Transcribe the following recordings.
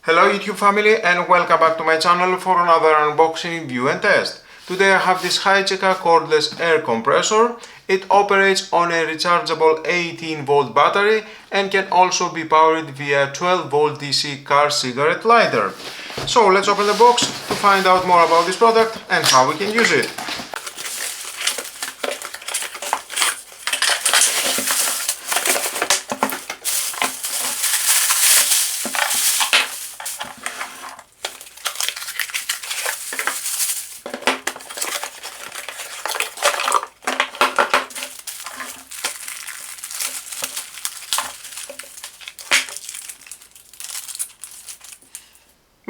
Hello YouTube family and welcome back to my channel for another unboxing, review and test. Today I have this HYCHIKA Cordless air compressor. It operates on a rechargeable 18 volt battery and can also be powered via 12 volt DC car cigarette lighter. So let's open the box to find out more about this product and how we can use it.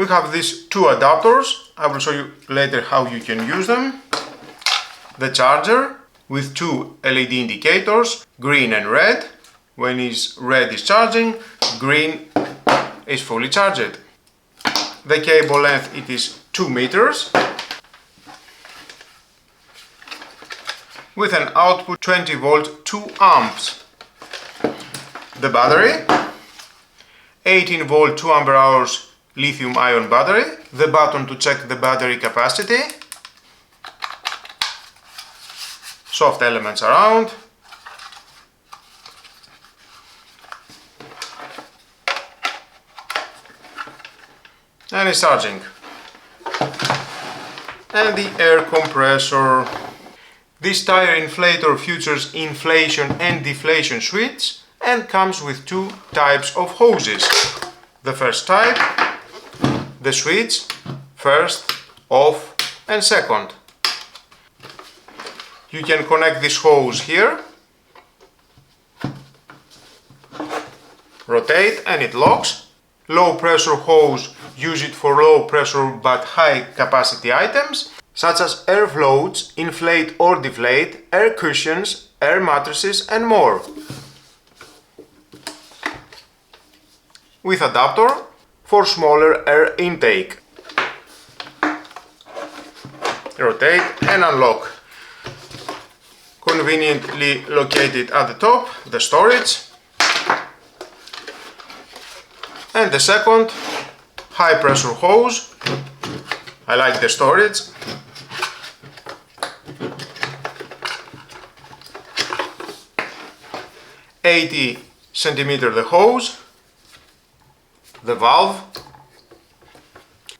We have these two adapters. I will show you later how you can use them. The charger with two LED indicators, green and red. When red is charging, green is fully charged. The cable length it is 2 meters with an output 20 volt 2 amps. The battery 18 volt 2 ampere hours lithium-ion battery, the button to check the battery capacity, soft elements around, and it's charging, and the air compressor. This tire inflator features inflation and deflation switch and comes with two types of hoses. The first type, the switch, first, off and second. You can connect this hose here, rotate and it locks. Low pressure hose, use it for low pressure but high capacity items such as air floats, inflate or deflate, air cushions, air mattresses and more. With adapter for smaller air intake. Rotate and unlock. Conveniently located at the top, the storage. And the second, high pressure hose. I like the storage. $80 centimeters the hose. The valve.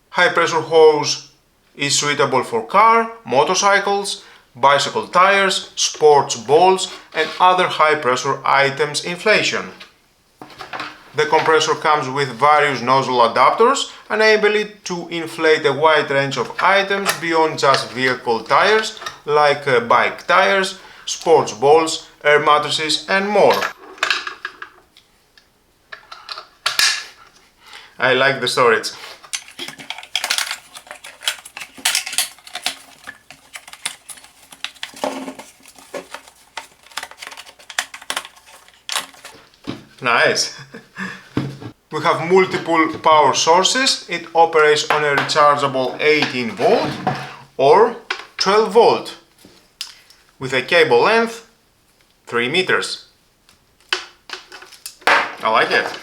High pressure hose is suitable for car, motorcycles, bicycle tires, sports balls and other high pressure items inflation. The compressor comes with various nozzle adapters, enabling it to inflate a wide range of items beyond just vehicle tires like bike tires, sports balls, air mattresses and more. I like the storage. Nice. We have multiple power sources. It operates on a rechargeable 18 volt or 12 volt with a cable length 3 meters. I like it.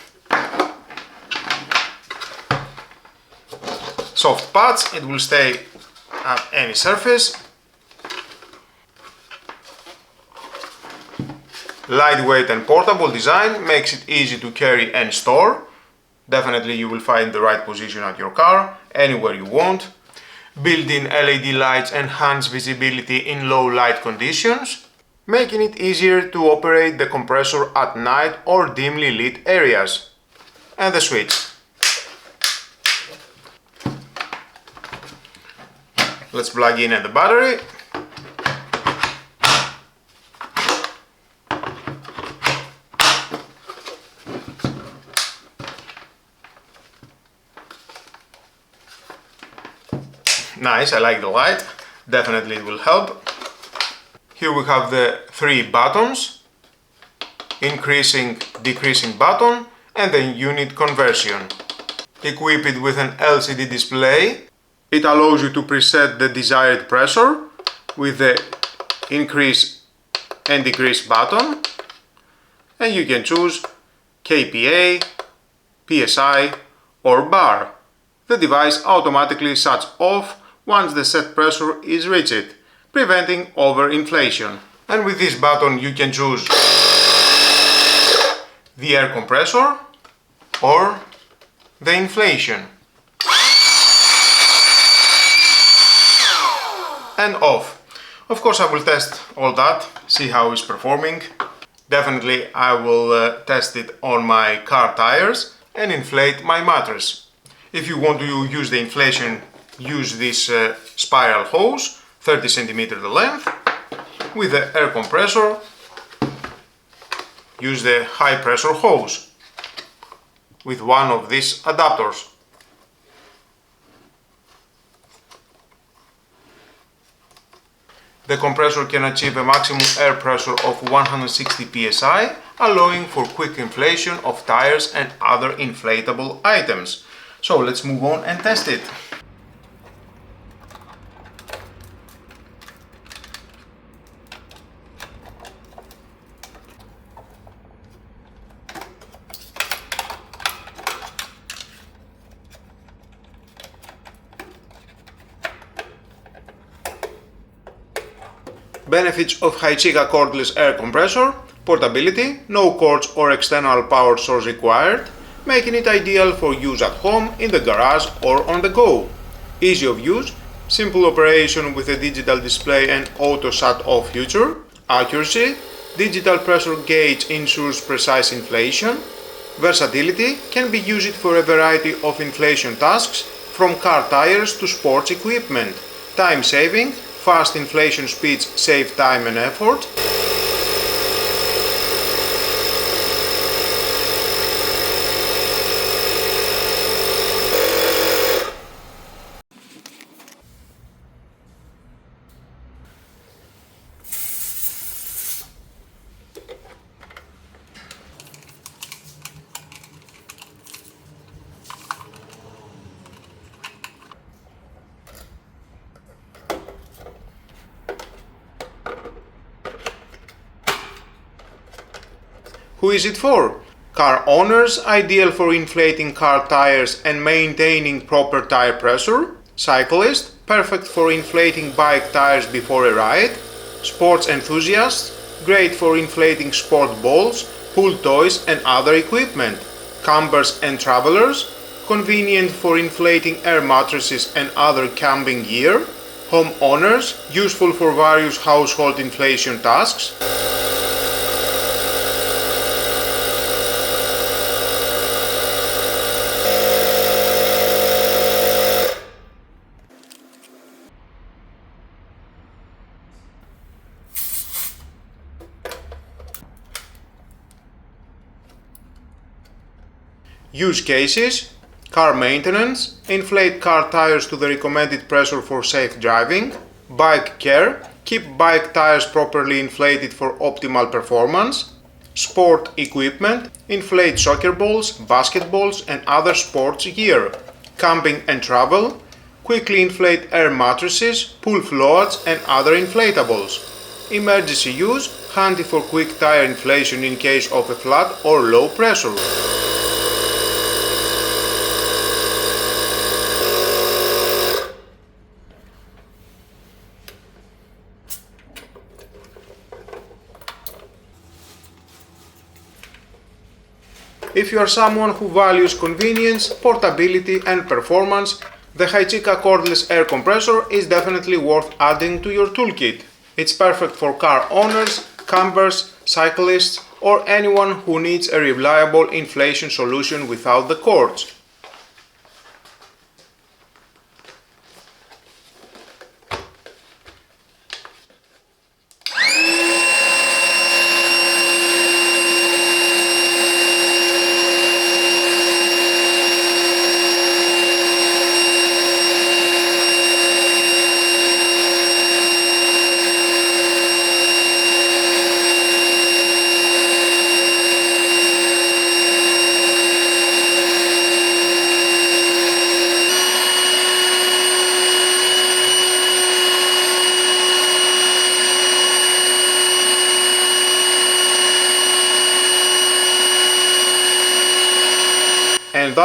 Soft pads, it will stay at any surface. Lightweight and portable design makes it easy to carry and store. Definitely you will find the right position at your car, anywhere you want. Built-in LED lights enhance visibility in low light conditions, making it easier to operate the compressor at night or dimly lit areas. And the switch. Let's plug in the battery. Nice, I like the light. Definitely it will help. Here we have the three buttons, increasing, decreasing button and the unit conversion. Equip it with an LCD display. It allows you to preset the desired pressure with the increase and decrease button, and you can choose kPa, PSI or bar. The device automatically shuts off once the set pressure is reached, preventing overinflation. And with this button you can choose the air compressor or the inflation. And off. Of course I will test all that, see how it's performing. Definitely I will test it on my car tires and inflate my mattress. If you want to use the inflation, use this spiral hose, 30 cm length. With the air compressor, use the high pressure hose with one of these adapters. The compressor can achieve a maximum air pressure of 160 psi, allowing for quick inflation of tires and other inflatable items. So let's move on and test it. Benefits of HYCHIKA Cordless Air Compressor: portability, no cords or external power source required, making it ideal for use at home, in the garage or on the go. Easy of use, simple operation with a digital display and auto shut-off feature. Accuracy, digital pressure gauge ensures precise inflation. Versatility, can be used for a variety of inflation tasks, from car tires to sports equipment. Time saving, fast inflation speeds save time and effort. Who is it for? Car owners, ideal for inflating car tires and maintaining proper tire pressure. Cyclists, perfect for inflating bike tires before a ride. Sports enthusiasts, great for inflating sport balls, pool toys and other equipment. Campers and travelers, convenient for inflating air mattresses and other camping gear. Homeowners, useful for various household inflation tasks. Use cases: car maintenance, inflate car tires to the recommended pressure for safe driving. Bike care, keep bike tires properly inflated for optimal performance. Sport equipment, inflate soccer balls, basketballs and other sports gear. Camping and travel, quickly inflate air mattresses, pool floats and other inflatables. Emergency use, handy for quick tire inflation in case of a flood or low pressure. If you are someone who values convenience, portability and performance, the HYCHIKA Cordless Air Compressor is definitely worth adding to your toolkit. It's perfect for car owners, campers, cyclists or anyone who needs a reliable inflation solution without the cords.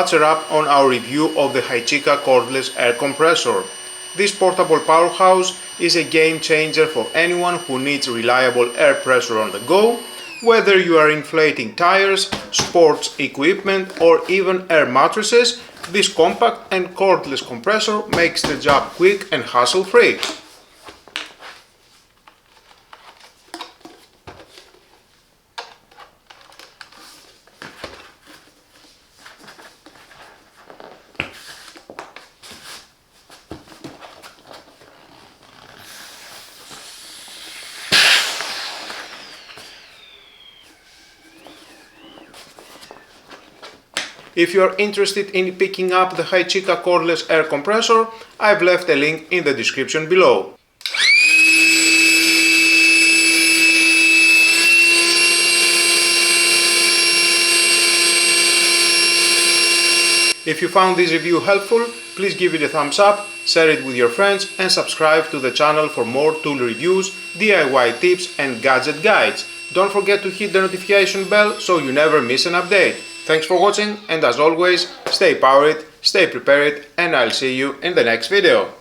That's a wrap on our review of the HYCHIKA Cordless air compressor. This portable powerhouse is a game changer for anyone who needs reliable air pressure on the go, whether you are inflating tires, sports equipment, or even air mattresses. This compact and cordless compressor makes the job quick and hassle-free. If you are interested in picking up the HYCHIKA Cordless air compressor, I've left a link in the description below. If you found this review helpful, please give it a thumbs up, share it with your friends, and subscribe to the channel for more tool reviews, DIY tips, and gadget guides. Don't forget to hit the notification bell so you never miss an update. Thanks for watching, and as always, stay powered, stay prepared, and I'll see you in the next video.